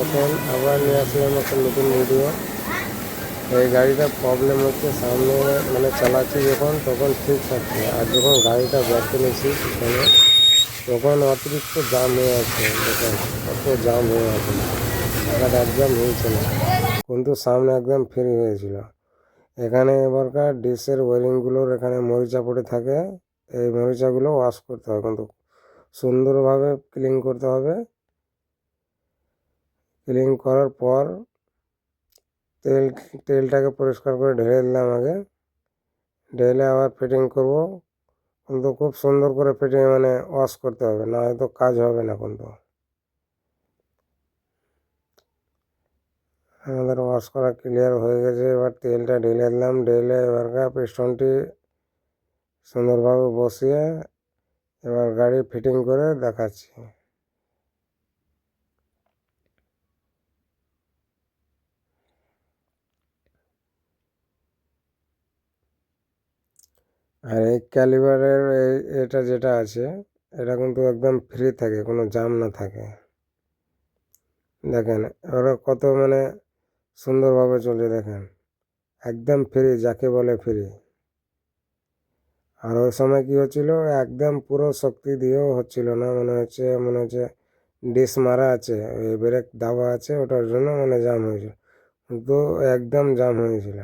এখন আবার নিয়ে আসলাম একটা নতুন ভিডিও। এই গাড়িটা প্রবলেম হচ্ছে, সামনে মানে চালাচ্ছি যখন তখন ঠিক থাকছে, আর যখন গাড়িটা ব্যাকে নিয়েছি পিছনে তখন অতিরিক্ত জাম হয়ে আছে। দেখেন কত জাম হয়ে আছে, চাকাটা একদম হয়েছে না, কিন্তু সামনে একদম ফ্রি হয়েছিল। এখানে এবারকার ডিসের ওয়ারিংগুলোর এখানে মরিচা পড়ে থাকে, এই মরিচাগুলো ওয়াশ করতে হবে, কিন্তু সুন্দরভাবে ক্লিন করতে হবে। ক্লিন করার পর তেলটাকে পরিষ্কার করে ঢেলে দিলাম আগে, ঢেলে আবার ফিটিং করব, কিন্তু খুব সুন্দর করে ফিটিং মানে ওয়াশ করতে হবে, না হয়তো কাজ হবে না। কিন্তু আমাদের ওয়াশ করা ক্লিয়ার হয়ে গেছে। এবার তেলটা ঢেলে দিলাম, ঢেলে এবারকার পিস্টনটি সুন্দরভাবে বসিয়ে এবার গাড়ি ফিটিং করে দেখাচ্ছি। আর এই ক্যালিবারের এটা যেটা আছে, এটা কিন্তু একদম ফ্রি থাকে, কোনো জাম না থাকে। দেখেন এবারে কত মানে সুন্দরভাবে চলে, দেখেন একদম ফ্রি, যাকে বলে ফ্রি। আর ওই সময় কী হচ্ছিল, একদম পুরো শক্তি দিয়েও হচ্ছিল না, মনে হচ্ছে ডিস মারা আছে, ওই ব্রেক দাবা আছে, ওটার জন্য মানে জাম হয়েছিল, কিন্তু একদম জাম হয়েছিল।